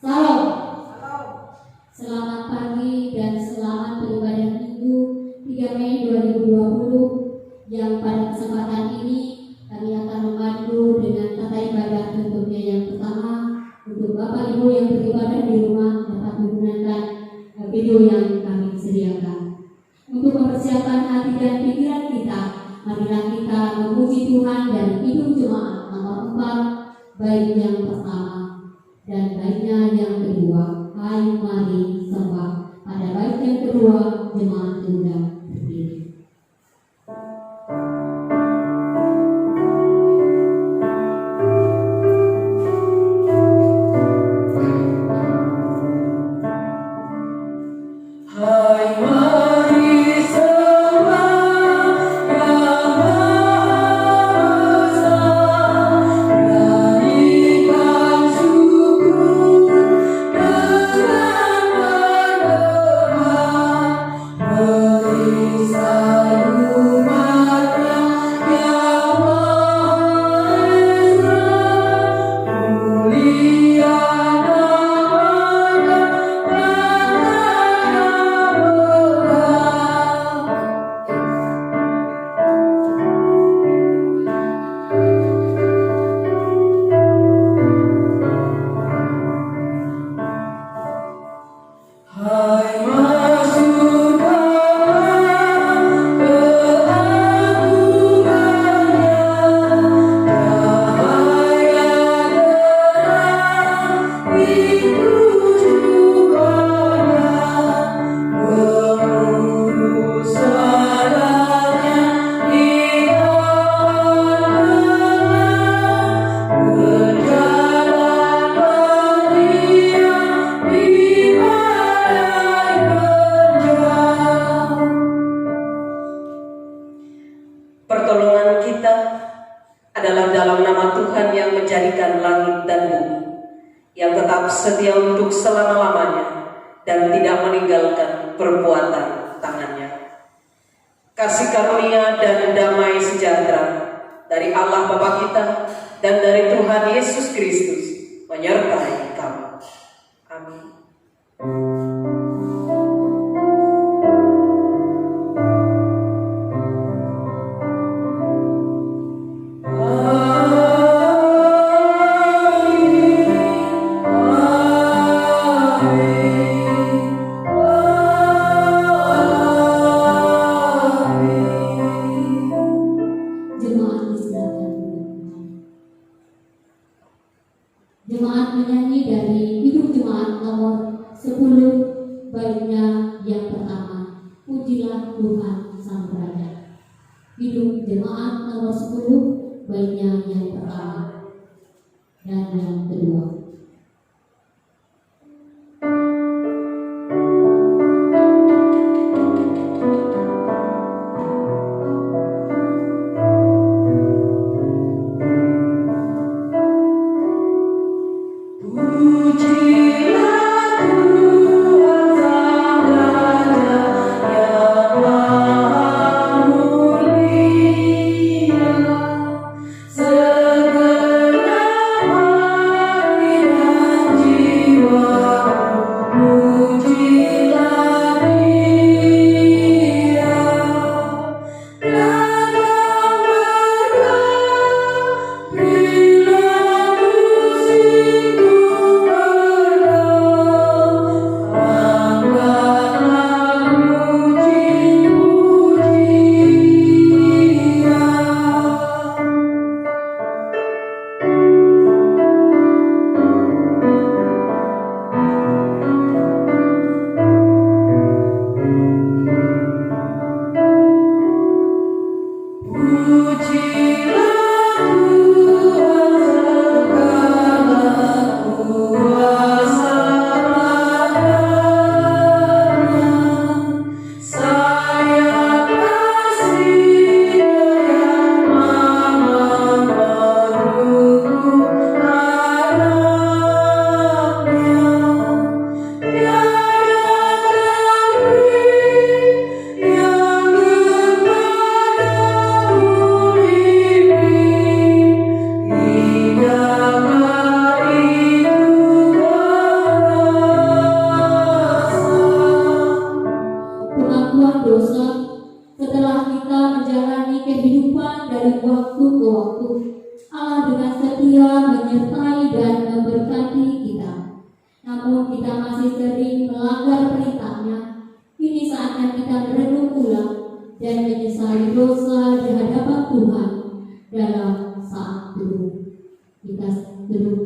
Salam. Selamat pagi dan selamat beribadah Minggu 3 Mei 2020 yang pada kesempatan ini kami akan memandu dengan tata ibadah bentuknya yang pertama untuk Bapak Ibu yang beribadah di rumah dapat menggunakan video yang kami sediakan. Untuk mempersiapkan hati dan pikiran kita, marilah kita memuji Tuhan dari Hidup Jemaat nomor 4, baik yang pertama dan baiknya yang kedua. Hai mari sembah. Pada bait yang kedua, jemaat diundang berdiri. Pertolongan kita adalah dalam nama Tuhan yang menjadikan langit dan bumi, yang tetap setia untuk selama-lamanya dan tidak meninggalkan perbuatan tangannya. Kasih karunia dan damai sejahtera dari Allah Bapa kita dan dari Tuhan Yesus Kristus menyertai kamu. Amin. Jemaat menyanyi dari Hidup Jemaat nomor 10, baitnya yang pertama, Pujilah Tuhan Sang Raja. Hidup Jemaat nomor 10, baitnya yang pertama dan yang kedua. Segala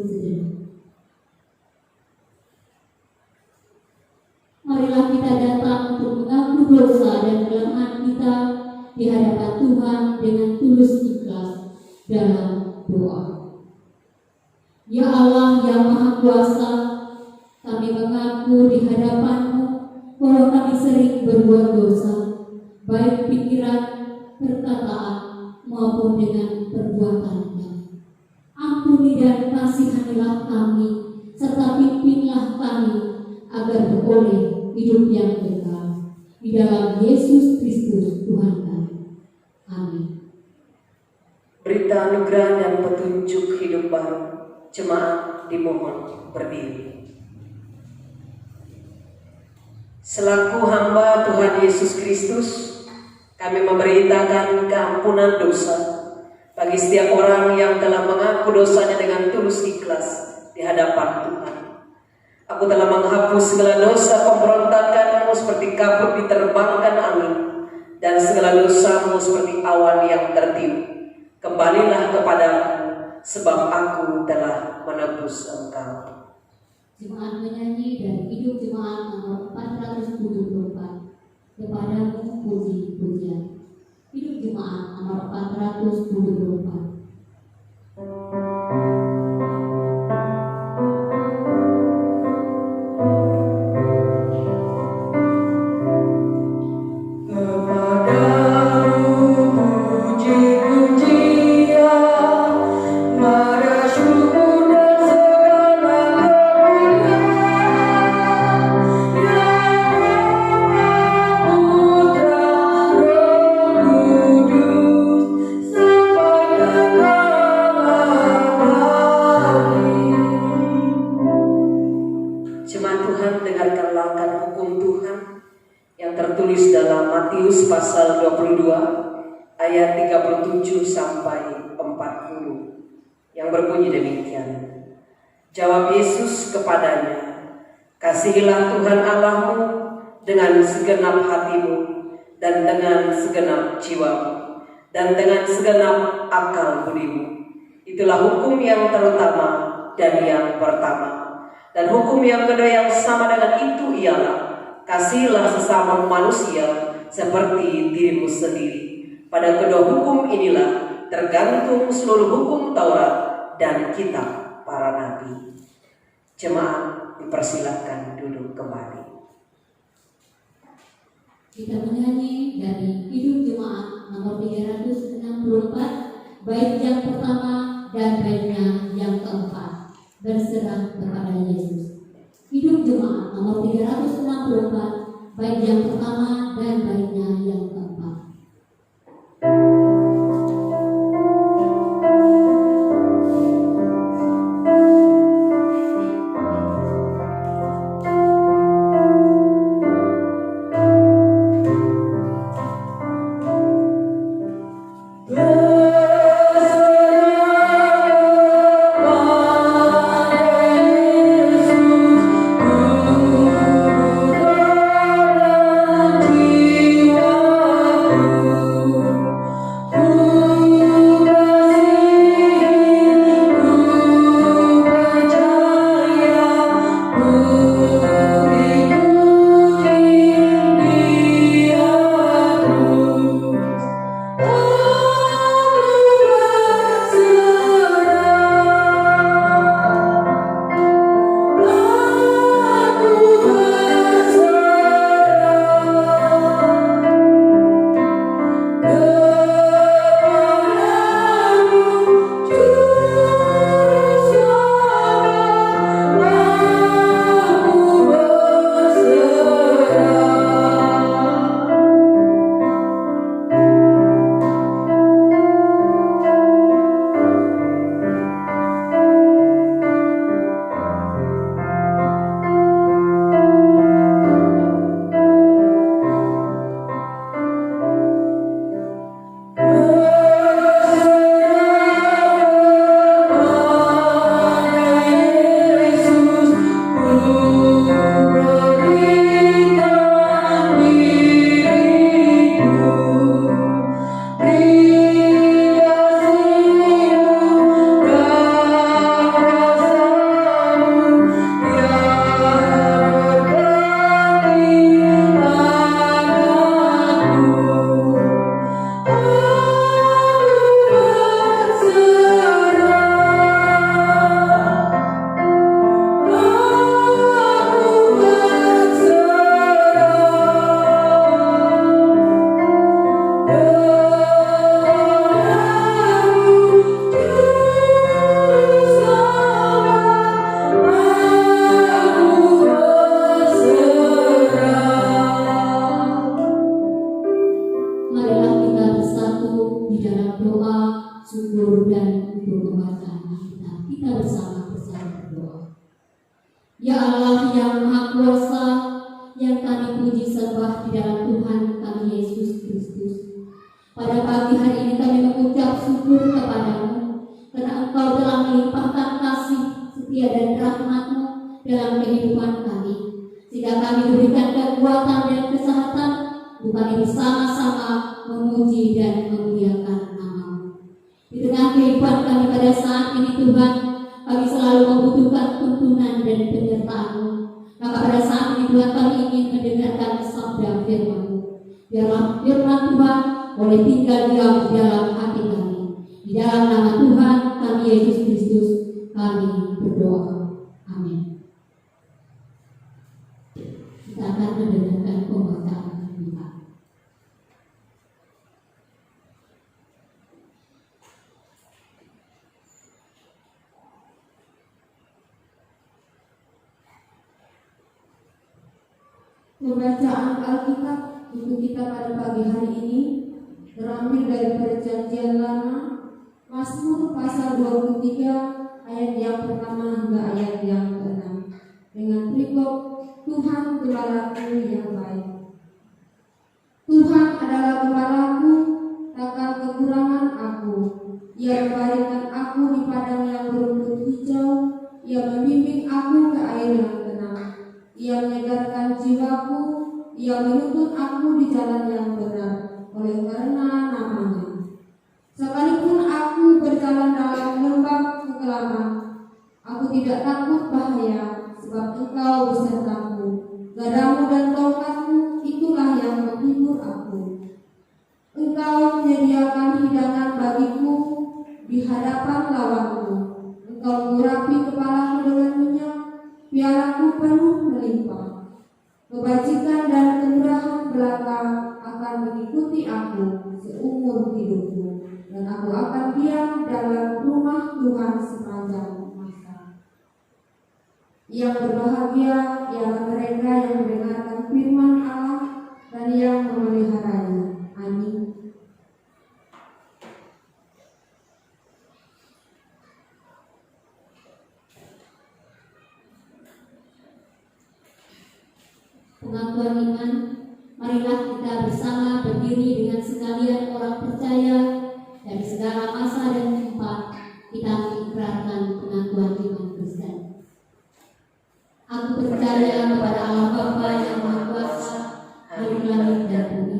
segera. Marilah kita datang untuk mengaku dosa dan kelemahan kita di hadapan Tuhan dengan tulus ikhlas dalam doa. Ya Allah yang Maha Kuasa, kami mengaku di hadapan-Mu bahwa kami sering berbuat dosa, baik pikiran, perkataan, maupun dengan perbuatan kami. Ampuni dan kasihanilah kami, serta pimpinlah kami agar beroleh hidup yang kekal. Di dalam Yesus Kristus Tuhan kami. Amin. Berita anugerah dan petunjuk hidup baru. Jemaat dimohon berdiri. Selaku hamba Tuhan Yesus Kristus, kami memberitakan keampunan dosa bagi setiap orang yang telah mengaku dosanya dengan tulus ikhlas di hadapan Tuhan. Aku telah menghapus segala dosa pemberontakanmu seperti kabut diterbangkan angin, dan segala dosamu seperti awan yang tertiup. Kembalilah kepadaku, sebab aku telah menebus engkau. Jemaat menyanyi dari Hidup Jemaat nomor 474. Kepadamu puji pujian. Hidup Jemaat nomor 474. Tertulis dalam Matius pasal 22 ayat 37 sampai 40 yang berbunyi demikian. Jawab Yesus kepadanya, kasihilah Tuhan Allahmu dengan segenap hatimu dan dengan segenap jiwamu dan dengan segenap akal budimu. Itulah hukum yang terutama dan yang pertama. Dan hukum yang kedua yang sama dengan itu ialah, kasihilah sesama manusia seperti dirimu sendiri. Pada kedua hukum inilah tergantung seluruh hukum Taurat dan kitab para nabi. Jemaat dipersilakan duduk kembali. Kita menyanyi dari Hidup Jemaat nomor 364, bait yang pertama dan baitnya yang keempat. Berserah kepada Yesus. Hidup Jemaat nomor 364, bait yang pertama dan baitnya yang keempat. Jiwa Ya Allah yang Maha Kuasa, yang kami puji sembah di dalam Tuhan kami Yesus Kristus. Pada pagi hari ini kami mengucap syukur kepadamu, karena Engkau telah melimpahkan kasih, setia dan rahmat-Mu dalam kehidupan kami, sehingga kami diberikan kekuatan dan kesehatan untuk kami bersama-sama memuji dan memuliakan nama-Mu. Di tengah kehidupan kami pada saat ini Tuhan, kami selalu membutuhkan tuntunan dan penyertaan-Mu. Maka pada saat ini Tuhan kami ingin mendengarkan sabda firman-Mu. Biarlah firman Tuhan boleh tinggal diam di dalam hati kami. Di dalam nama Tuhan kami Yesus Kristus kami berdoa. Amin. Kita akan mendengarkan pembacaan kita. Pembacaan Alkitab untuk kita pada pagi hari ini terambil dari Perjanjian Lama, Mazmur pasal 23 ayat yang pertama hingga ayat yang ke-6 dengan perikop Tuhan gembalaku yang baik. Tuhan adalah gembalaku, takkan kekurangan aku. Ia membaringkan aku di padang yang berumput hijau, Ia membimbing aku ke air yang tenang. Ia menyegarkan jiwaku, Ia menuntun aku di jalan yang benar, oleh karena nama-Nya. Sekalipun aku berjalan dalam lembah kekelaman, aku tidak takut bahaya, sebab Engkau besertaku. Gadamu dan tongkatmu, itulah yang menghibur aku. Engkau menyediakan hidangan bagiku di hadapan lawanku. Engkau mengurapi kepalaku dengan minyak, pialaku penuh melimpah. Kebajikan dan kemurahan belaka akan mengikuti aku seumur hidupku, dan aku akan diam dalam rumah Tuhan sepanjang masa. Yang berbahagia ialah mereka yang mendengarkan firman Allah dan yang memeliharanya. Amin. Pengakuan iman, marilah kita bersama berdiri dengan sekalian orang percaya dari segala masa dan tempat. Kita mengikrarkan pengakuan iman Kristen. Aku percaya kepada Allah Bapa yang Maha Kuasa, Hari langit dan bumi,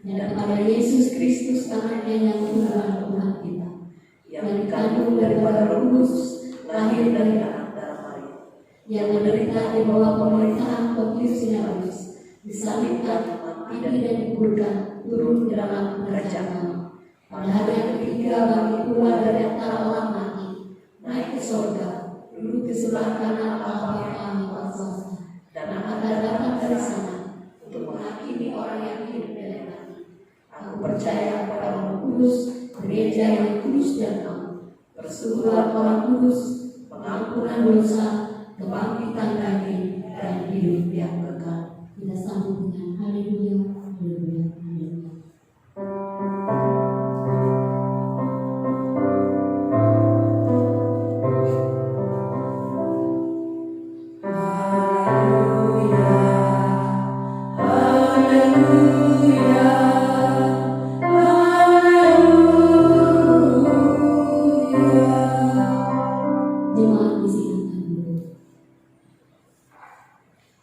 dan kepada Yesus Kristus anaknya yang Tuhan Tuhan kita, yang dikandung daripada Roh Kudus, lahir dari anak darah Maria, yang menderita di bawah pemerintahan Pontius Pilatus, disalibkan, mati dan dikuburkan, turun ke dalam kerajaan Allah. Pada hari yang ketiga bangkit pula dari antara orang mati, naik ke surga, duduk di sebelah kanan Allah Bapa yang kuasa, dan akan datang dari sana untuk menghakimi orang yang hidup dan yang mati. Aku percaya kepada Roh Kudus, gereja yang kudus dan am, persekutuan orang kudus, pengampunan dosa, kebangkitan daging, dan hidup yang kekal. Kita sambut dengan haleluya, haleluya, haleluya.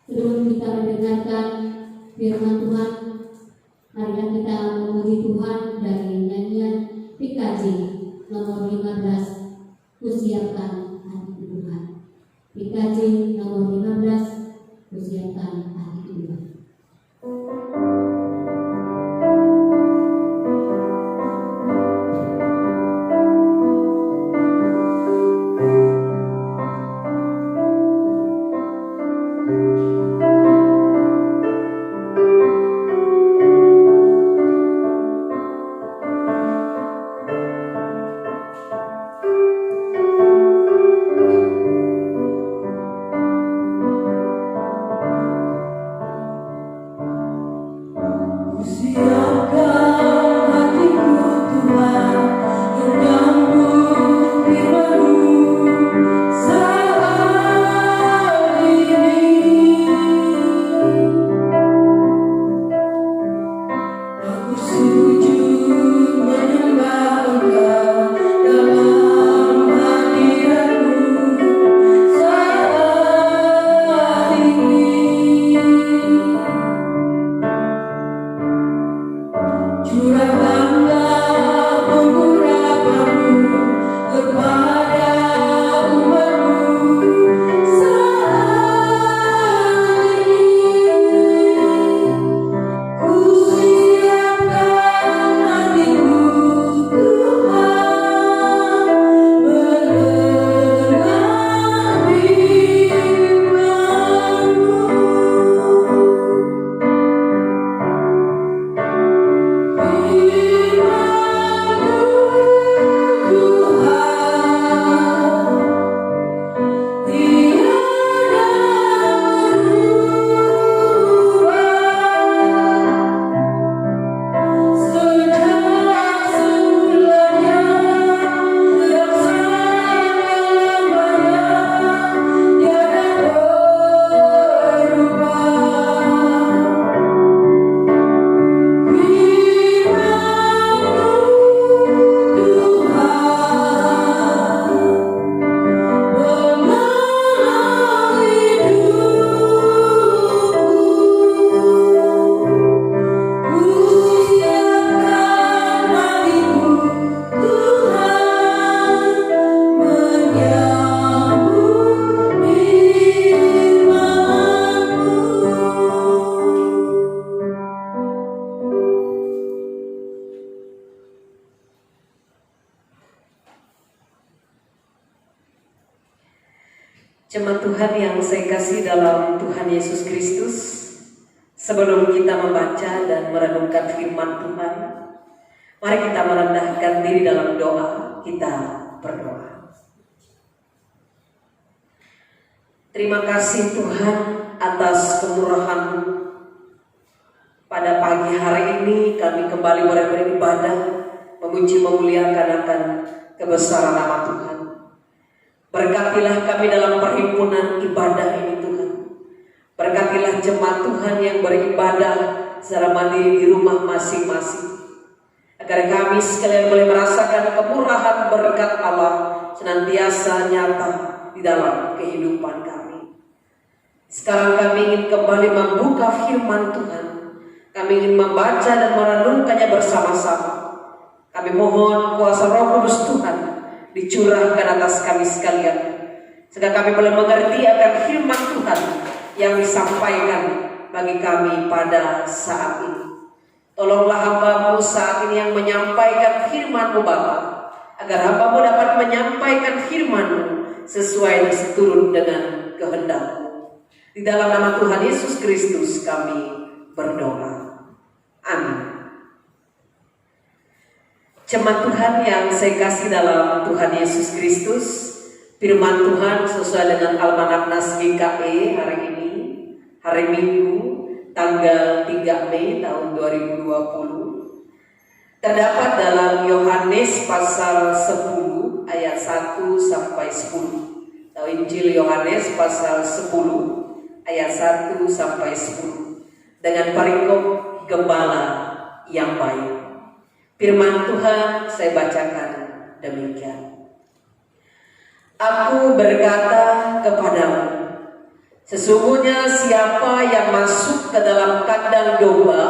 Sebelum kita mendengarkan firman Tuhan, marilah kita memuji Tuhan dari nyanyian PKJ nomor 15, Kusiapkan hati Tuhan. PKJ nomor 15, Kusiapkan hati Tuhan. Jemaat Tuhan yang saya kasih dalam Tuhan Yesus Kristus, sebelum kita membaca dan merenungkan firman Tuhan, mari kita merendahkan diri dalam doa. Kita berdoa. Terima kasih Tuhan atas kemurahan-Mu. Pada pagi hari ini kami kembali boleh beribadah, memuji memuliakan akan kebesaran nama Tuhan. Berkatilah kami dalam perhimpunan ibadah ini Tuhan. Berkatilah jemaat Tuhan yang beribadah secara mandiri di rumah masing-masing, agar kami sekalian boleh merasakan kemurahan berkat Allah senantiasa nyata di dalam kehidupan kami. Sekarang kami ingin kembali membuka firman Tuhan. Kami ingin membaca dan merenungkannya bersama-sama. Kami mohon kuasa Roh Kudus Tuhan dicurahkan atas kami sekalian, sehingga kami boleh mengerti akan firman Tuhan yang disampaikan bagi kami pada saat ini. Tolonglah hamba-Mu saat ini yang menyampaikan firman-Mu Bapa, agar hamba-Mu dapat menyampaikan firman-Mu sesuai dan seturut dengan kehendak-Mu. Di dalam nama Tuhan Yesus Kristus kami berdoa. Amin. Jemaat Tuhan yang saya kasih dalam Tuhan Yesus Kristus, firman Tuhan sesuai dengan Almanak Nas GKE hari ini, hari Minggu, tanggal 3 Mei tahun 2020, terdapat dalam Yohanes pasal 10 ayat 1 sampai 10. Atau Injil Yohanes pasal 10 ayat 1 sampai 10 dengan perikop gembala yang baik. Firman Tuhan saya bacakan demikian. Aku berkata kepadamu, sesungguhnya siapa yang masuk ke dalam kandang domba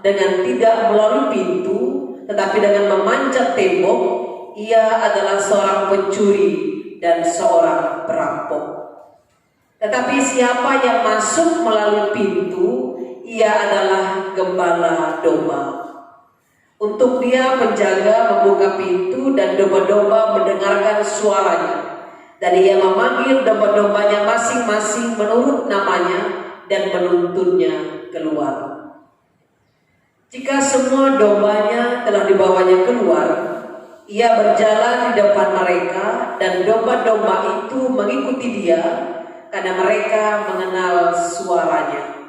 dengan tidak melalui pintu, tetapi dengan memanjat tembok, ia adalah seorang pencuri dan seorang perampok. Tetapi siapa yang masuk melalui pintu, ia adalah gembala domba. Untuk dia penjaga membuka pintu dan domba-domba mendengarkan suaranya, dan ia memanggil domba-dombanya masing-masing menurut namanya dan menuntunnya keluar. Jika semua dombanya telah dibawanya keluar, ia berjalan di depan mereka dan domba-domba itu mengikuti dia karena mereka mengenal suaranya.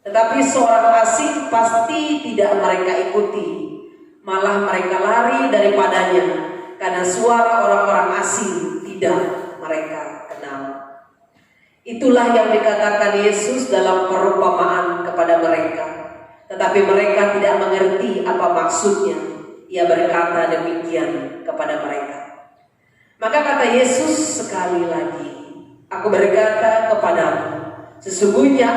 Tetapi seorang asing pasti tidak mereka ikuti, malah mereka lari daripadanya karena suara orang-orang asing tidak mereka kenal. Itulah yang dikatakan Yesus dalam perumpamaan kepada mereka, tetapi mereka tidak mengerti apa maksudnya. Ia berkata demikian kepada mereka. Maka kata Yesus sekali lagi, aku berkata kepadamu, sesungguhnya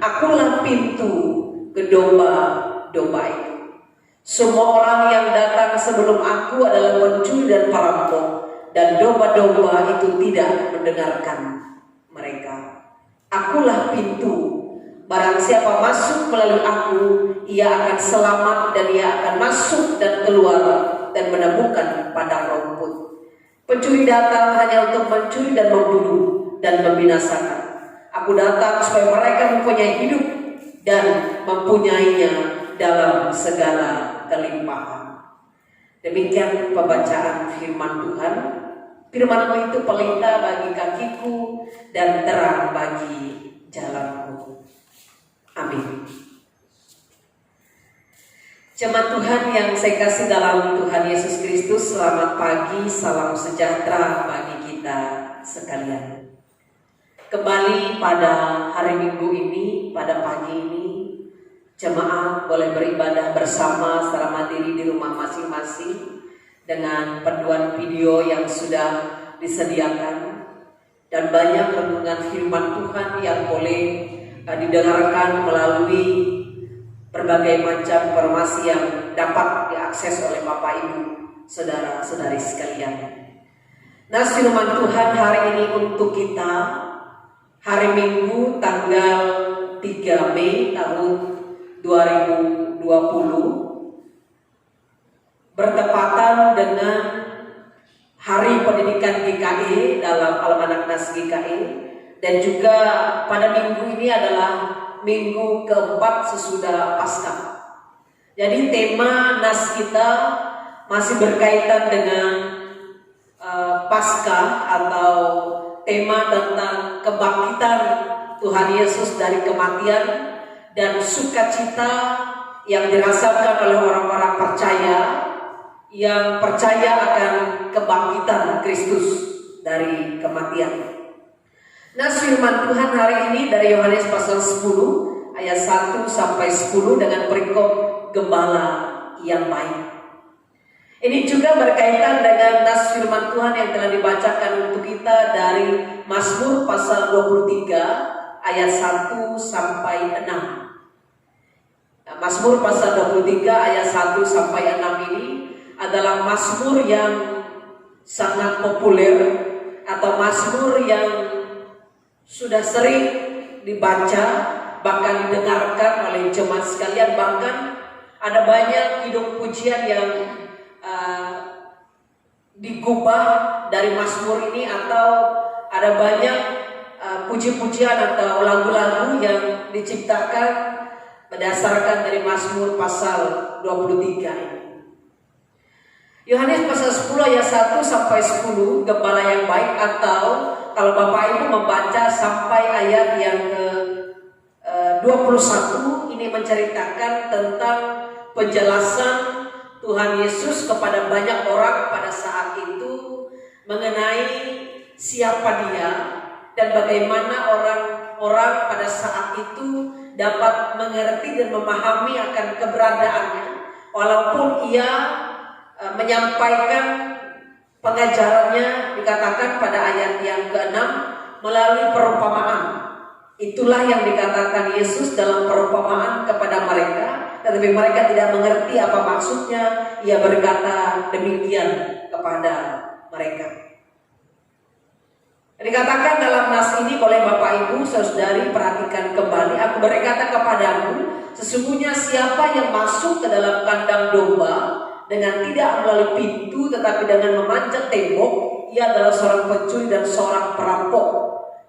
akulah pintu ke domba itu. Semua orang yang datang sebelum aku adalah pencuri dan perampok, dan domba-domba itu tidak mendengarkan mereka. Akulah pintu. Barang siapa masuk melalui aku, ia akan selamat dan ia akan masuk dan keluar dan menemukan padang rumput. Pencuri datang hanya untuk mencuri dan membunuh dan membinasakan. Aku datang supaya mereka mempunyai hidup dan mempunyainya dalam segala kelimpahan. Demikian pembacaan firman Tuhan. Firman-Mu itu pelita bagi kakiku dan terang bagi jalanku. Amin. Jemaat Tuhan yang saya kasih dalam Tuhan Yesus Kristus, selamat pagi, salam sejahtera bagi kita sekalian. Kembali pada hari Minggu ini, pada pagi ini, jemaat boleh beribadah bersama secara mandiri di rumah masing-masing dengan panduan video yang sudah disediakan, dan banyak renungan firman Tuhan yang boleh didengarkan melalui berbagai macam informasi yang dapat diakses oleh Bapak Ibu, saudara-saudari sekalian. Nah, firman Tuhan hari ini untuk kita hari Minggu tanggal 3 Mei tahun 2020 bertepatan dengan Hari Pendidikan GKI dalam Almanak Nas GKI, dan juga pada minggu ini adalah minggu keempat sesudah Paskah. Jadi tema Nas kita masih berkaitan dengan Paskah, atau tema tentang kebangkitan Tuhan Yesus dari kematian dan sukacita yang dirasakan oleh orang-orang percaya yang percaya akan kebangkitan Kristus dari kematian. Nah, firman Tuhan hari ini dari Yohanes pasal 10 ayat 1 sampai 10 dengan perikop gembala yang baik. Ini juga berkaitan dengan nas firman Tuhan yang telah dibacakan untuk kita dari Mazmur pasal 23 ayat 1 sampai 6. Nah, Mazmur pasal 23 ayat 1 sampai 6 ini adalah mazmur yang sangat populer, atau mazmur yang sudah sering dibaca, bahkan didengarkan oleh jemaat sekalian. Bahkan ada banyak kidung pujian yang digubah dari mazmur ini, atau ada banyak puji-pujian atau lagu-lagu yang diciptakan berdasarkan dari Mazmur pasal 23 ini. Yohanes pasal 10 ayat 1 sampai 10, gembala yang baik, atau kalau Bapak Ibu membaca sampai ayat yang ke 21, ini menceritakan tentang penjelasan Tuhan Yesus kepada banyak orang pada saat itu mengenai siapa Dia dan bagaimana orang-orang pada saat itu dapat mengerti dan memahami akan keberadaannya, walaupun Ia menyampaikan pengajarannya dikatakan pada ayat yang ke-6 melalui perumpamaan. Itulah yang dikatakan Yesus dalam perumpamaan kepada mereka, tetapi mereka tidak mengerti apa maksudnya. Ia berkata demikian kepada mereka. Dikatakan dalam nas ini, boleh Bapak Ibu saudari perhatikan kembali. Aku berkata kepadamu, sesungguhnya siapa yang masuk ke dalam kandang domba dengan tidak melalui pintu tetapi dengan memanjat tembok, ia adalah seorang pencuri dan seorang perampok.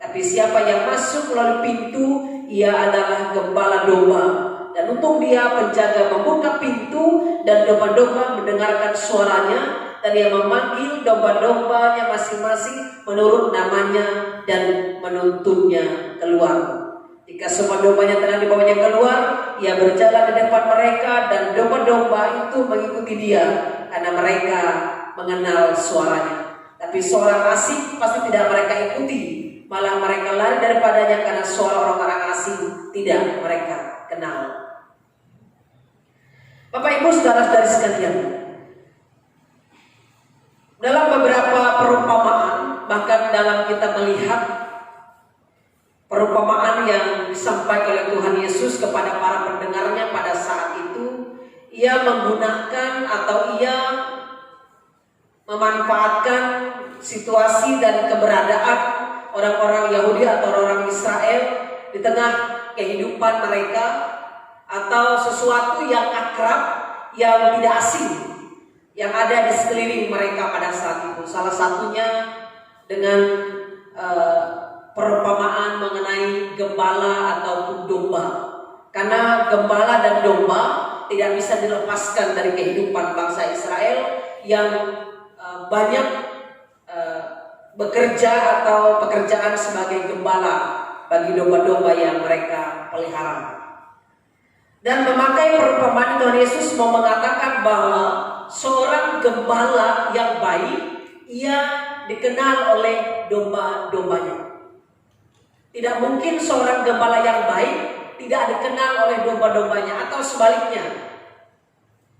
Tapi siapa yang masuk melalui pintu, ia adalah gembala domba. Dan untuk dia penjaga membuka pintu, dan domba-domba mendengarkan suaranya, dan ia memanggil domba-dombanya masing-masing menurut namanya dan menuntunnya keluar. Jika semua dombanya telah dibawanya keluar, ia berjalan di depan mereka, dan domba-domba itu mengikuti dia karena mereka mengenal suaranya. Tapi seorang asing pasti tidak mereka ikuti, malah mereka lari daripadanya karena suara orang-orang asing tidak mereka kenal. Bapak Ibu saudara-saudari sekalian, dalam beberapa perumpamaan, bahkan dalam kita melihat perumpamaan yang disampaikan oleh Tuhan Yesus kepada para pendengarnya pada saat itu, ia menggunakan atau ia memanfaatkan situasi dan keberadaan orang-orang Yahudi atau orang Israel di tengah kehidupan mereka, atau sesuatu yang akrab, yang tidak asing, yang ada di sekeliling mereka pada saat itu. Salah satunya dengan perumpamaan mengenai gembala ataupun domba. Karena gembala dan domba tidak bisa dilepaskan dari kehidupan bangsa Israel yang banyak bekerja atau pekerjaan sebagai gembala bagi domba-domba yang mereka pelihara. Dan memakai perumpamaan, Tuhan Yesus mau mengatakan bahwa seorang gembala yang baik, ia dikenal oleh domba-dombanya. Tidak mungkin seorang gembala yang baik tidak dikenal oleh domba-dombanya, atau sebaliknya.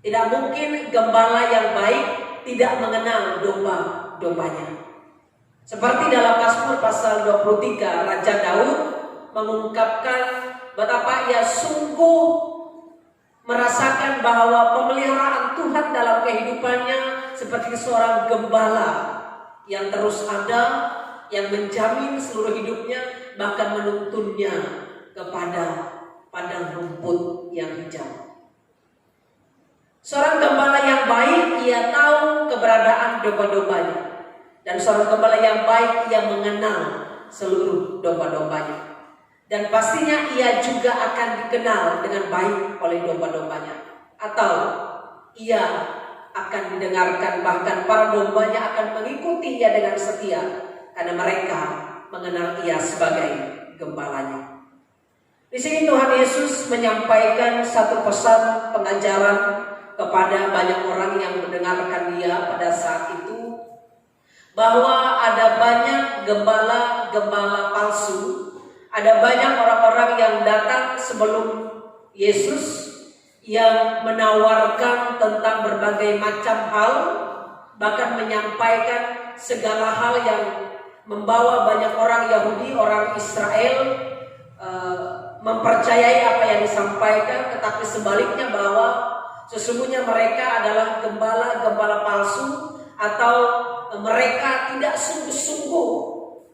Tidak mungkin gembala yang baik tidak mengenal domba-dombanya. Seperti dalam Mazmur pasal 23, Raja Daud mengungkapkan betapa ia sungguh merasakan bahwa pemeliharaan Tuhan dalam kehidupannya seperti seorang gembala yang terus ada, yang menjamin seluruh hidupnya, bahkan menuntunnya kepada padang rumput yang hijau. Seorang gembala yang baik, ia tahu keberadaan domba-dombanya. Dan seorang gembala yang baik, ia mengenal seluruh domba-dombanya. Dan pastinya ia juga akan dikenal dengan baik oleh domba-dombanya. Atau ia akan didengarkan, bahkan para dombanya akan mengikuti ia dengan setia, karena mereka mengenal ia sebagai gembalanya. Di sini Tuhan Yesus menyampaikan satu pesan pengajaran kepada banyak orang yang mendengarkan dia pada saat itu, bahwa ada banyak gembala-gembala palsu, ada banyak orang-orang yang datang sebelum Yesus yang menawarkan tentang berbagai macam hal, bahkan menyampaikan segala hal yang membawa banyak orang Yahudi, orang Israel mempercayai apa yang disampaikan, tetapi sebaliknya bahwa sesungguhnya mereka adalah gembala-gembala palsu, atau mereka tidak sungguh-sungguh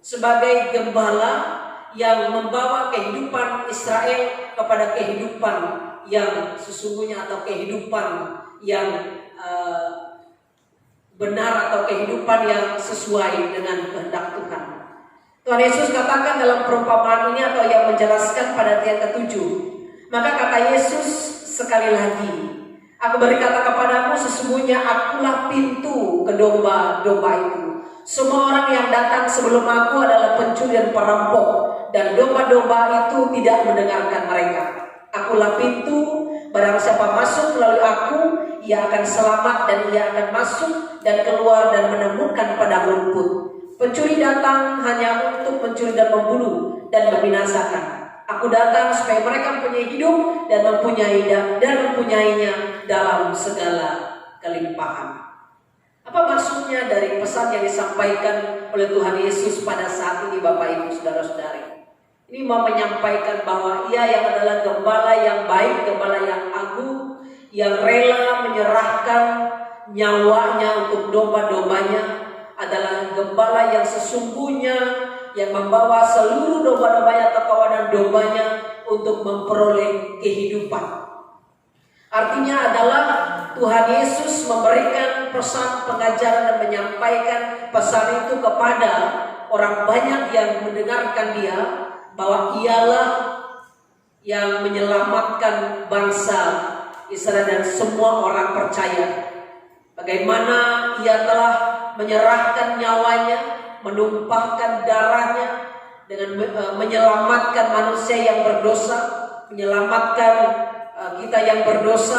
sebagai gembala yang membawa kehidupan Israel kepada kehidupan yang sesungguhnya, atau kehidupan yang benar, atau kehidupan yang sesuai dengan kehendak Tuhan. Tuhan Yesus katakan dalam perumpamaan ini, atau yang menjelaskan pada ayat ke-7, maka kata Yesus sekali lagi, aku berkata kepadamu, sesungguhnya akulah pintu ke domba-domba itu. Semua orang yang datang sebelum aku adalah pencuri dan perampok, dan domba-domba itu tidak mendengarkan mereka. Akulah pintu, barang siapa masuk melalui aku, ia akan selamat, dan ia akan masuk dan keluar dan menemukan padang rumput. Pencuri datang hanya untuk mencuri dan membunuh dan membinasakan. Aku datang supaya mereka mempunyai hidup dan mempunyainya dalam segala kelimpahan. Apa maksudnya dari pesan yang disampaikan oleh Tuhan Yesus pada saat ini, Bapak Ibu Saudara-saudari? Ini mau menyampaikan bahwa ia yang adalah gembala yang baik, gembala yang agung, yang rela menyerahkan nyawanya untuk domba-dombanya, adalah gembala yang sesungguhnya, yang membawa seluruh domba-dombanya atau kawanan dombanya untuk memperoleh kehidupan. Artinya adalah Tuhan Yesus memberikan pesan pengajaran dan menyampaikan pesan itu kepada orang banyak yang mendengarkan dia, bahwa ialah yang menyelamatkan bangsa Israel dan semua orang percaya. Bagaimana ia telah menyerahkan nyawanya, menumpahkan darahnya dengan menyelamatkan manusia yang berdosa, menyelamatkan kita yang berdosa,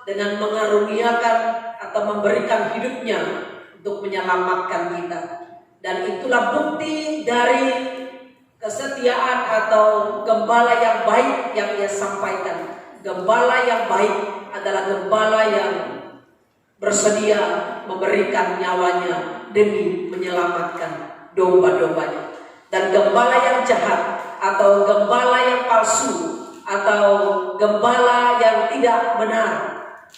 dengan mengaruniakan atau memberikan hidupnya untuk menyelamatkan kita. Dan itulah bukti dari kesetiaan atau gembala yang baik yang ia sampaikan. Gembala yang baik adalah gembala yang bersedia memberikan nyawanya demi menyelamatkan domba-dombanya. Dan gembala yang jahat atau gembala yang palsu atau gembala yang tidak benar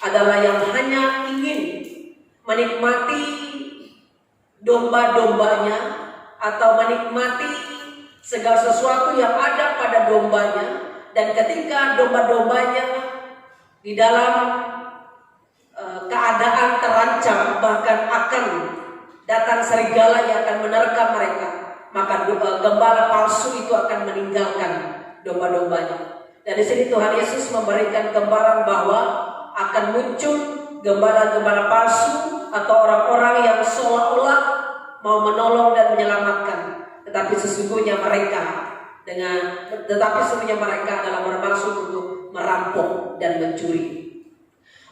adalah yang hanya ingin menikmati domba-dombanya atau menikmati segala sesuatu yang ada pada dombanya. Dan ketika domba-dombanya di dalam keadaan terancam, bahkan akan datang serigala yang akan menerkam mereka, maka gembala palsu itu akan meninggalkan domba-dombanya. Dan di sini Tuhan Yesus memberikan gambaran bahwa akan muncul gembala-gembala palsu atau orang-orang yang seolah-olah mau menolong dan menyelamatkan, tetapi sesungguhnya mereka adalah bermaksud untuk merampok dan mencuri.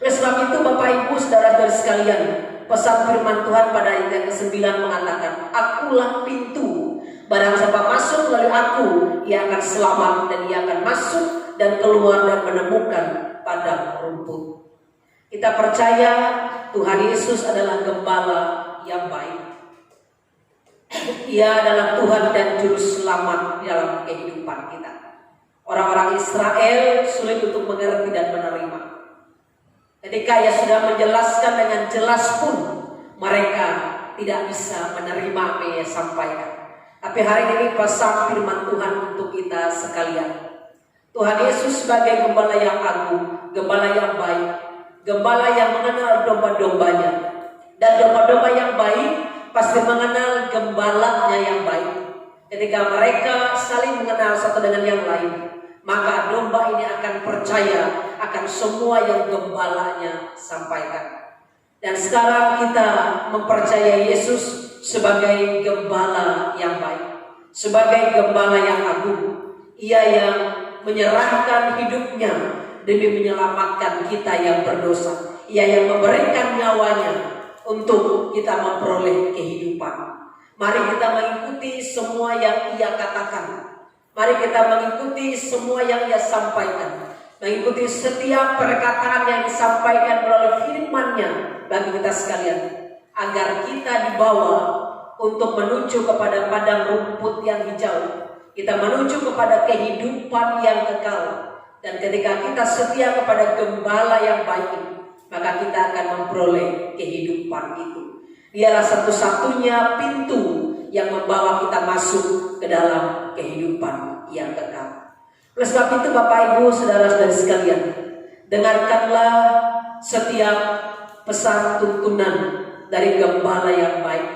Oleh sebab itu, Bapak Ibu Saudara-saudari sekalian, pesan firman Tuhan pada ayat ke-9 mengatakan, akulah pintu, barang siapa masuk melalui aku, ia akan selamat, dan ia akan masuk dan keluar dan menemukan padang rumput. Kita percaya Tuhan Yesus adalah gembala yang baik. Ia adalah Tuhan dan Juru Selamat dalam kehidupan kita. Orang-orang Israel sulit untuk mengerti dan menerima. Ketika ia sudah menjelaskan dengan jelas pun, mereka tidak bisa menerima apa yang ia sampaikan. Tapi hari ini pesan firman Tuhan untuk kita sekalian. Tuhan Yesus sebagai gembala yang agung, gembala yang baik, gembala yang mengenal domba-dombanya. Dan domba-domba yang baik pasti mengenal gembalanya yang baik. Ketika mereka saling mengenal satu dengan yang lain, maka domba ini akan percaya akan semua yang gembalanya sampaikan. Dan sekarang kita mempercayai Yesus sebagai gembala yang baik, sebagai gembala yang agung. Ia yang menyerahkan hidupnya demi menyelamatkan kita yang berdosa. Ia yang memberikan nyawanya untuk kita memperoleh kehidupan. Mari kita mengikuti semua yang Ia katakan. Mari kita mengikuti semua yang Ia sampaikan. Mengikuti setiap perkataan yang disampaikan melalui firman-Nya bagi kita sekalian. Agar kita dibawa untuk menuju kepada padang rumput yang hijau. Kita menuju kepada kehidupan yang kekal. Dan ketika kita setia kepada gembala yang baik, maka kita akan memperoleh kehidupan itu. Dialah satu-satunya pintu yang membawa kita masuk ke dalam kehidupan yang kekal. Oleh sebab itu Bapak Ibu saudara-saudari sekalian, dengarkanlah setiap pesan tuntunan dari gembala yang baik,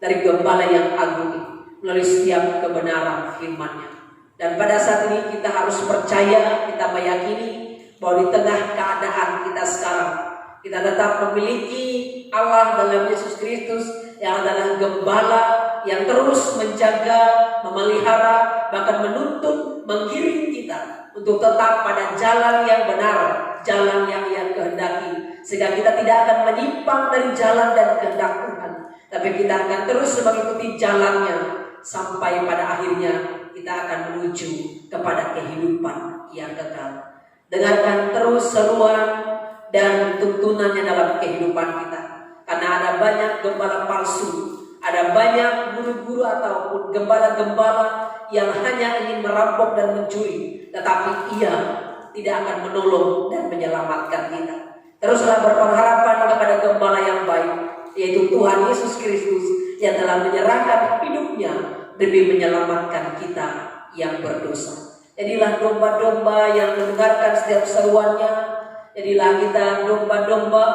dari gembala yang agung melalui setiap kebenaran firman-Nya. Dan pada saat ini kita harus percaya, kita meyakini bahwa di tengah keadaan kita sekarang, kita tetap memiliki Allah dalam Yesus Kristus yang adalah gembala yang terus menjaga, memelihara, bahkan menuntun, menggiring kita untuk tetap pada jalan yang benar, jalan yang Ia kehendaki, sehingga kita tidak akan menyimpang dari jalan dan kehendak Tuhan, tapi kita akan terus mengikuti jalannya sampai pada akhirnya kita akan menuju kepada kehidupan yang kekal. Dengarkan terus seruan dan tuntunannya dalam kehidupan kita. Karena ada banyak gembala palsu, ada banyak guru-guru ataupun gembala-gembala yang hanya ingin merampok dan mencuri, tetapi Ia tidak akan menolong dan menyelamatkan kita. Teruslah berpengharapan kepada gembala yang baik, yaitu Tuhan Yesus Kristus yang telah menyerahkan hidupnya demi menyelamatkan kita yang berdosa. Jadilah domba-domba yang mendengarkan setiap seruannya. Jadilah kita domba-domba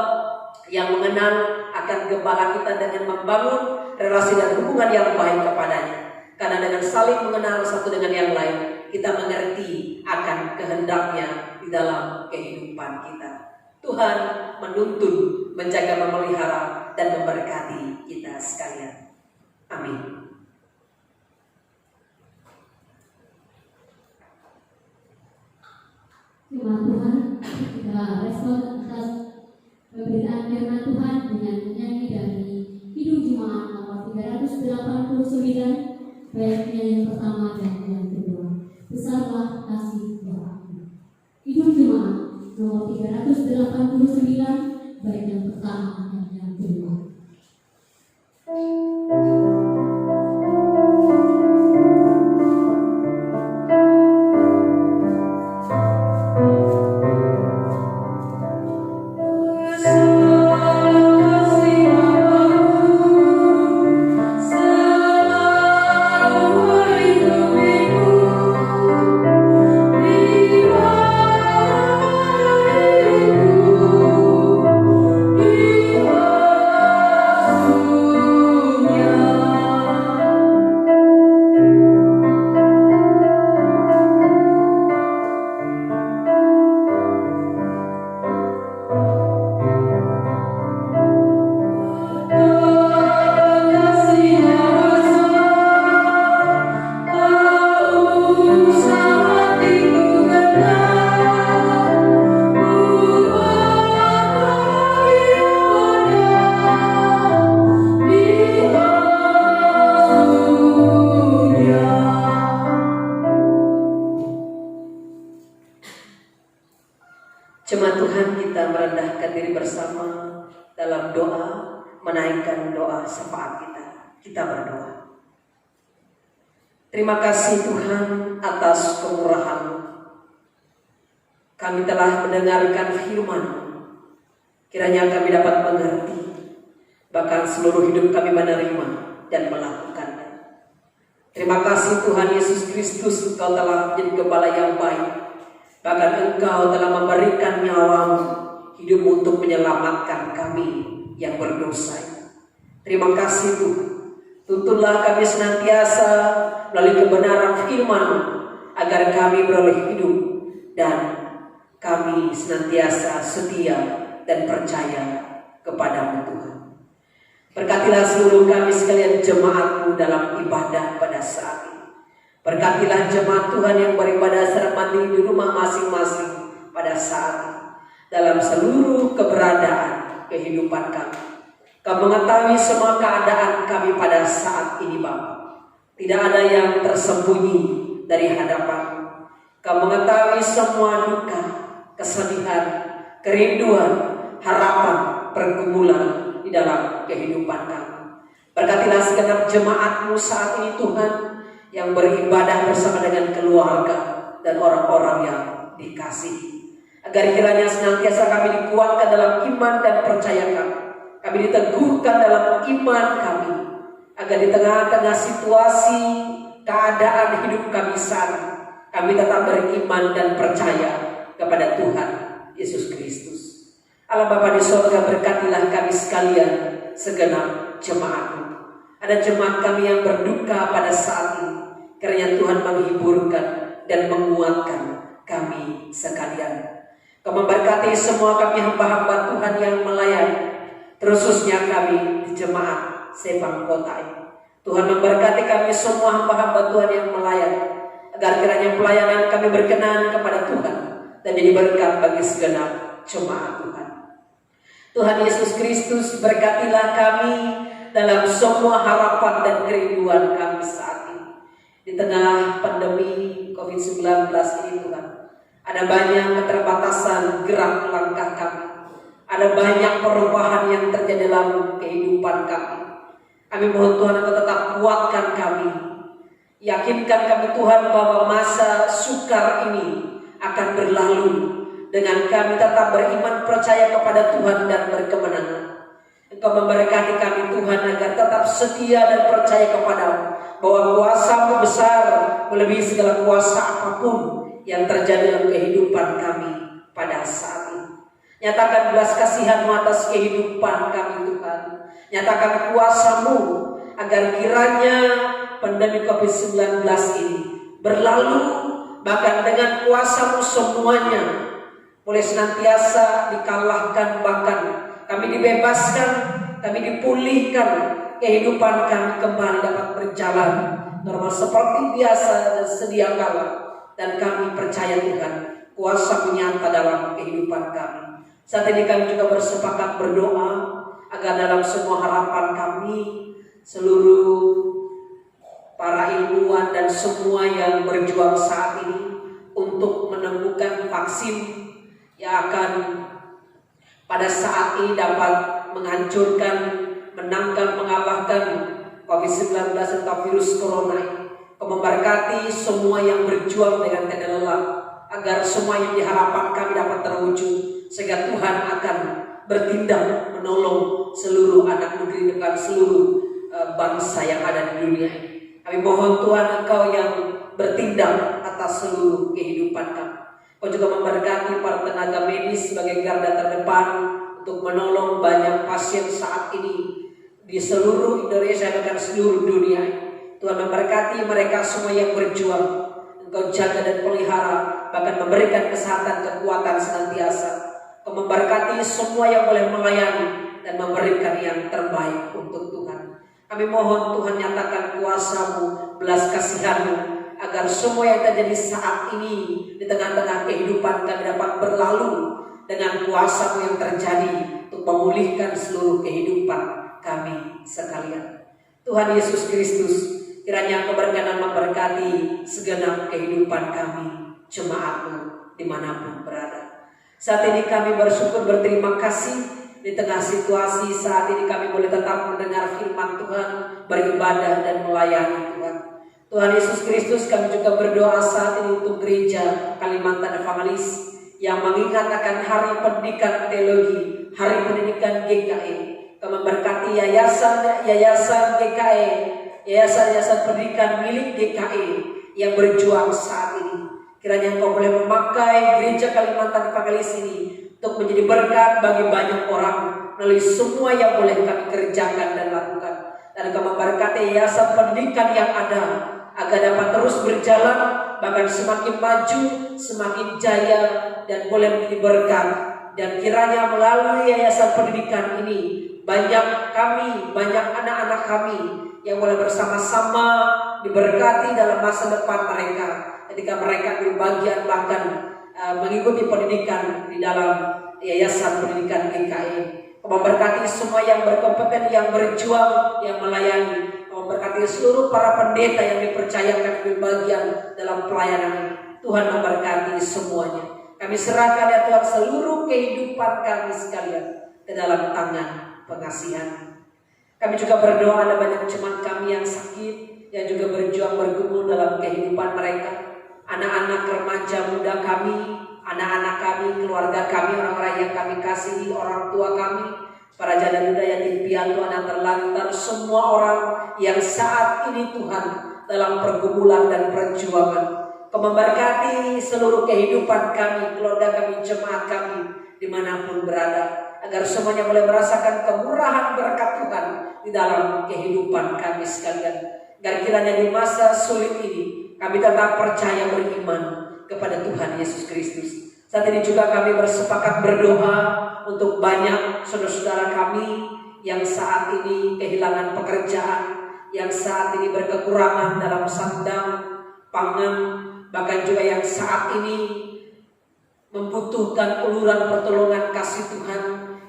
yang mengenal akan gembala kita dengan membangun relasi dan hubungan yang baik kepadanya. Karena dengan saling mengenal satu dengan yang lain, kita mengerti akan kehendaknya di dalam kehidupan kita. Tuhan menuntun, menjaga, memelihara, dan memberkati kita sekalian. Amin. Firman Tuhan, kita respon atas pemberitaan firman Tuhan dengan menyanyi dari Kidung Jemaat nomor 389, baiknya yang pertama dan yang kedua. Besarlah kasih Bapa. Kidung Jemaat nomor 389, baik yang pertama dan yang kedua. Jemaat Tuhan, kita merendahkan diri bersama dalam doa, menaikkan doa syafaat kita. Kita berdoa. Terima kasih Tuhan atas kemurahan-Mu. Kami telah mendengarkan firman-Mu. Kiranya kami dapat mengerti, bahkan seluruh hidup kami menerima dan melakukannya. Terima kasih Tuhan Yesus Kristus, Engkau telah menjadi gembala yang baik. Bahkan Engkau telah memberikan nyawa-Mu, hidup untuk menyelamatkan kami yang berdosa. Terima kasih Tuhan. Tuntunlah kami senantiasa melalui kebenaran firman agar kami beroleh hidup dan kami senantiasa setia dan percaya kepadamu Tuhan. Berkatilah seluruh kami sekalian jemaat-Mu dalam ibadah pada saat ini. Berkatilah jemaat Tuhan yang beribadah secara mandiri di rumah masing-masing pada saat ini. Dalam seluruh keberadaan kehidupan kami. Kau mengetahui semua keadaan kami pada saat ini Bapa. Tidak ada yang tersembunyi dari hadapan-Mu. Kau mengetahui semua duka, kesedihan, kerinduan, harapan, pergumulan di dalam kehidupan kami. Berkatilah segenap jemaat-Mu saat ini Tuhan, yang beribadah bersama dengan keluarga dan orang-orang yang dikasihi. Agar kiranya senantiasa kami dikuatkan dalam iman dan percaya kami. Kami diteguhkan dalam iman kami, agar di tengah-tengah situasi keadaan hidup kami saat ini, kami tetap beriman dan percaya kepada Tuhan Yesus Kristus. Allah Bapa di surga, berkatilah kami sekalian segenap jemaat-Mu. Ada jemaat kami yang berduka pada saat ini, kiranya Tuhan menghiburkan dan menguatkan kami sekalian. Kau memberkati semua kami hamba-hamba Tuhan yang melayani, terkhususnya kami di jemaat Sepang Kota ini. Tuhan memberkati kami semua hamba-hamba Tuhan yang melayani, agar kiranya pelayanan kami berkenan kepada Tuhan dan jadi berkat bagi segenap jemaat Tuhan. Tuhan Yesus Kristus, berkatilah kami dalam semua harapan dan kerinduan kami saat ini. Di tengah pandemi COVID-19 ini Tuhan, ada banyak keterbatasan gerak langkah kami. Ada banyak perubahan yang terjadi dalam kehidupan kami. Kami mohon Tuhan Engkau tetap kuatkan kami. Yakinkan kami Tuhan bahwa masa sukar ini akan berlalu dengan kami tetap beriman percaya kepada Tuhan dan berkemenangan. Engkau memberkati kami Tuhan agar tetap setia dan percaya kepadamu, bahwa kuasa-Mu besar melebihi segala kuasa apapun yang terjadi dalam kehidupan kami pada saat ini. Nyatakan belas kasihan-Mu atas kehidupan kami Tuhan. Nyatakan kuasa-Mu agar kiranya pandemi COVID-19 ini berlalu, bahkan dengan kuasa-Mu semuanya boleh senantiasa dikalahkan, bahkan kami dibebaskan, kami dipulihkan, kehidupan kami kembali dapat berjalan normal seperti biasa dan sedia kala. Dan kami percaya Tuhan, kuasa-Mu nyata dalam kehidupan kami. Saat ini kami juga bersepakat berdoa agar dalam semua harapan kami, seluruh para ilmuwan dan semua yang berjuang saat ini untuk menemukan vaksin yang akan pada saat ini dapat menghancurkan, menangkan, mengalahkan COVID-19 atau virus corona ini. Kau memberkati semua yang berjuang dengan tidak lelah, agar semua yang diharapkan kami dapat terwujud, sehingga Tuhan akan bertindak menolong seluruh anak negeri dan seluruh bangsa yang ada di dunia ini. Kami mohon Tuhan Engkau yang bertindak atas seluruh kehidupan kami. Kau juga memberkati para tenaga medis sebagai garda terdepan untuk menolong banyak pasien saat ini di seluruh Indonesia dan seluruh dunia. Tuhan memberkati mereka semua yang berjuang. Engkau jaga dan pelihara, bahkan memberikan kesehatan, kekuatan senantiasa. Kau memberkati semua yang boleh melayani dan memberikan yang terbaik untuk Tuhan. Kami mohon Tuhan nyatakan kuasa-Mu, belas kasihan-Mu, agar semua yang terjadi saat ini di tengah-tengah kehidupan kami dapat berlalu dengan kuasa-Mu yang terjadi untuk memulihkan seluruh kehidupan kami sekalian. Tuhan Yesus Kristus, kiranya Engkau berkenan memberkati segenap kehidupan kami, jemaat-Mu dimanapun berada. Saat ini kami bersyukur, berterima kasih di tengah situasi saat ini kami boleh tetap mendengar firman Tuhan, beribadah dan melayani Tuhan. Tuhan Yesus Kristus, kami juga berdoa saat ini untuk gereja Kalimantan Evangelis yang mengingat akan Hari Pendidikan Teologi, Hari Pendidikan GKE. Kami memberkati yayasan GKE, yayasan pendidikan milik GKE yang berjuang saat ini. Kiranya Engkau boleh memakai gereja Kalimantan Evangelis ini untuk menjadi berkat bagi banyak orang, melalui semua yang boleh kami kerjakan dan lakukan. Dan Kau memberkati yayasan pendidikan yang ada agar dapat terus berjalan, bahkan semakin maju, semakin jaya, dan boleh menjadi berkat. Dan kiranya melalui yayasan pendidikan ini banyak anak-anak kami yang boleh bersama-sama diberkati dalam masa depan mereka ketika mereka berbagian bahkan mengikuti pendidikan di dalam yayasan pendidikan GKI. Memberkati semua yang berkompeten, yang berjuang, yang melayani. Memberkati seluruh para pendeta yang dipercayakan berbagian dalam pelayanan ini. Tuhan memberkati semuanya. Kami serahkan ya Tuhan seluruh kehidupan kami sekalian ke dalam tangan pengasihan. Kami juga berdoa ada banyak jemaat kami yang sakit, yang juga berjuang bergumul dalam kehidupan mereka. Anak-anak remaja muda kami, anak-anak kami, keluarga kami, orang-orang yang kami kasihi, orang tua kami, para janda muda yatim piatu, anak terlantar, semua orang yang saat ini Tuhan dalam pergumulan dan perjuangan. Kau memberkati seluruh kehidupan kami, keluarga kami, jemaat kami, dimanapun berada, agar semuanya boleh merasakan kemurahan berkat Tuhan di dalam kehidupan kami sekalian. Agar kiranya di masa sulit ini kami tetap percaya beriman kepada Tuhan Yesus Kristus. Saat ini juga kami bersepakat berdoa untuk banyak saudara-saudara kami yang saat ini kehilangan pekerjaan, yang saat ini berkekurangan dalam sandang, pangan, bahkan juga yang saat ini membutuhkan uluran pertolongan kasih Tuhan.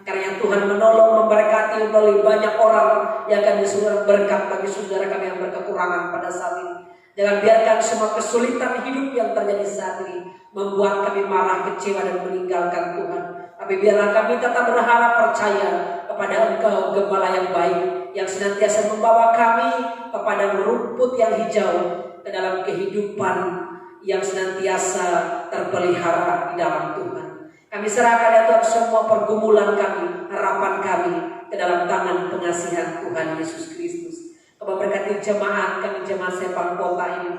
Karena Tuhan menolong, memberkati melalui banyak orang yang akan disuruh berkat bagi saudara kami yang berkekurangan pada saat ini. Jangan biarkan semua kesulitan hidup yang terjadi saat ini membuat kami marah, kecewa, dan meninggalkan Tuhan. Tapi biarlah kami tetap berharap percaya kepada Engkau, Gembala yang baik, yang senantiasa membawa kami kepada rumput yang hijau, ke dalam kehidupan yang senantiasa terpelihara di dalam Tuhan. Kami serahkan ya Tuhan semua pergumulan kami, harapan kami ke dalam tangan pengasihan Tuhan Yesus Kristus. Kau memberkati jemaat kami, jemaat Sepang Kota ini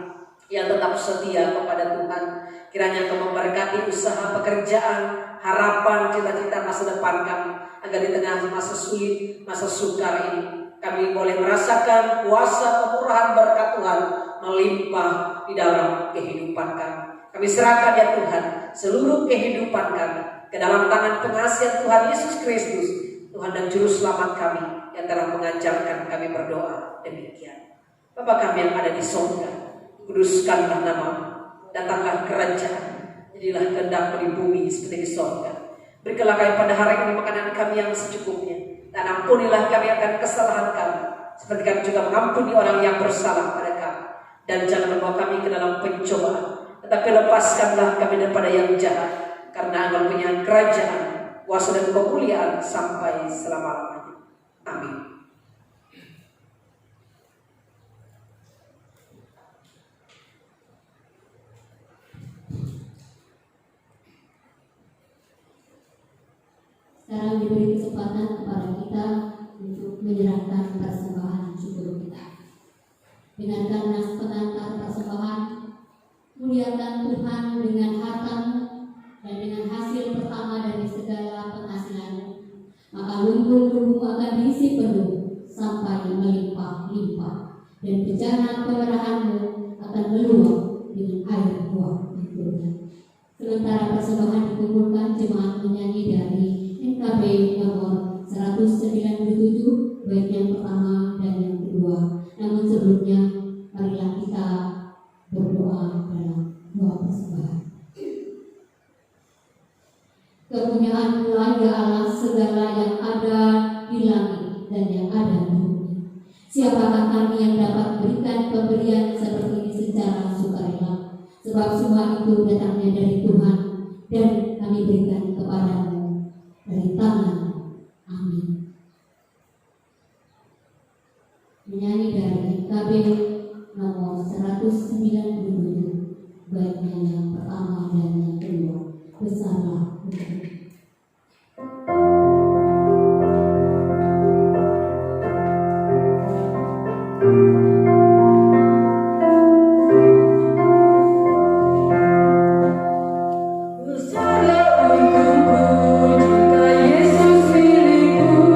yang tetap setia kepada Tuhan. Kiranya Kau memberkati usaha pekerjaan, harapan, cita-cita masa depan kami, agar di tengah masa sulit, masa sukar ini kami boleh merasakan kuasa kemurahan berkat Tuhan melimpah di dalam kehidupan kami. Kami serahkan ya Tuhan seluruh kehidupan kami ke dalam tangan pengasihan Tuhan Yesus Kristus, Tuhan dan Juru Selamat kami yang telah mengajarkan kami berdoa demikian. Bapa kami yang ada di sorga, kuduskanlah nama-Mu, datanglah kerajaan, jadilah kehendak-Mu di bumi seperti di sorga. Berikanlah kami pada hari ini makanan kami yang secukupnya, dan ampunilah kami akan kesalahan kami, seperti kami juga mengampuni orang yang bersalah pada kami. Dan jangan membawa kami ke dalam pencobaan, tetapi lepaskanlah kami daripada yang jahat, karena Engkau punya kerajaan, kuasa dan kemuliaan sampai selama-lamanya. Amin. Sekarang diberi kesempatan kepada kita untuk menyerahkan persembahan syukur kita. Dengarkan nas pengantar persembahan. Muliakan Tuhan dengan harta-Mu dan dengan hasil pertama dari segala penghasilan-Mu, maka lumbung tubuh akan diisi penuh sampai melimpah-limpah, dan bejana pemerahan-Mu akan meluap dengan air buah yang turun. Sementara persembahan dikumpulkan, jemaat menyanyi dari NKB nomor 197, baik yang pertama dan yang kedua. Namun sebelumnya, marilah kita berdoa dalam doa persembahan. Kepunyaan-Mu ya Allah, segala yang ada di langit dan yang ada di bumi. Siapakah kami yang dapat berikan pemberian seperti ini secara sukarela? Sebab semua itu datangnya dari Tuhan, dan kami berikan kepada-Mu dari tangan-Mu. Amin. Menyanyi dari KB nomor 197, baiknya yang pertama dan yang kedua. Besarlah hukum. Besarlah hukum-Mu, jika Yesus milikku.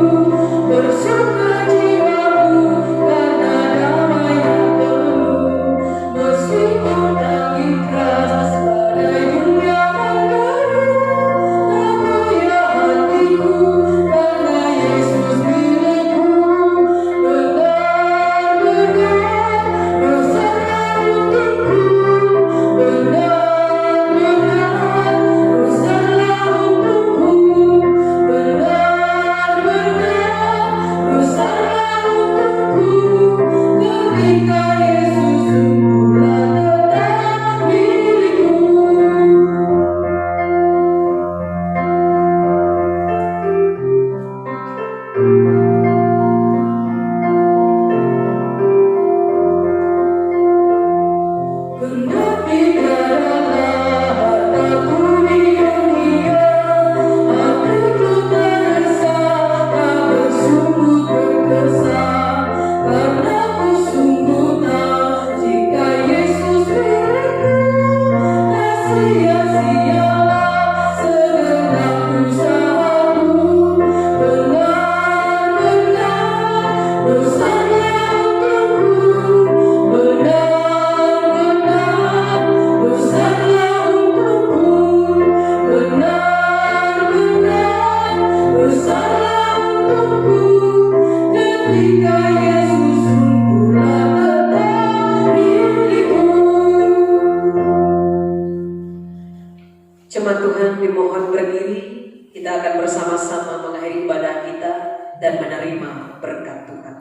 dan menerima berkat Tuhan.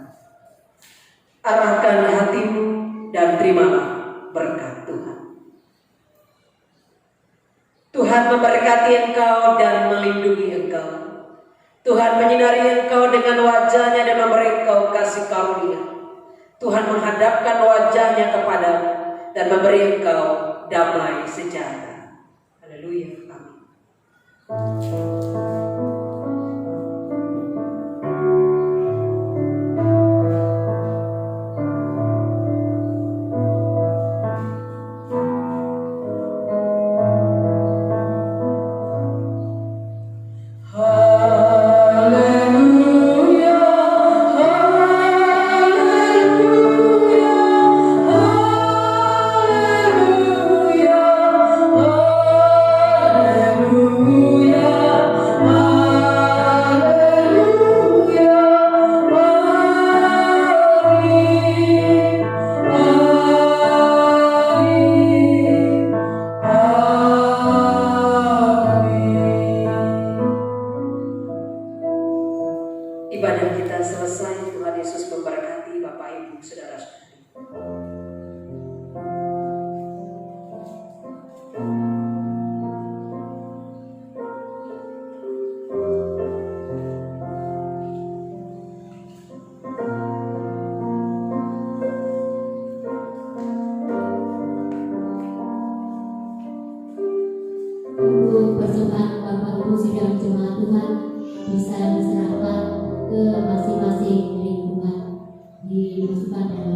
Arahkan hatimu dan terimalah berkat Tuhan. Tuhan memberkati engkau dan melindungi engkau. Tuhan menyinari engkau dengan wajahnya dan memberi engkau kasih karunia. Tuhan menghadapkan wajahnya kepadamu dan memberi engkau damai sejahtera. Haleluya. Amin. Ibadah kita selesai. Tuhan Yesus memberkati Bapak Ibu Saudara-saudari. Untuk persembahan Bapak Ibu sidang jemaat Tuhan bisa diserahkan ke masing-masing lingkungan, dimasukkan dalam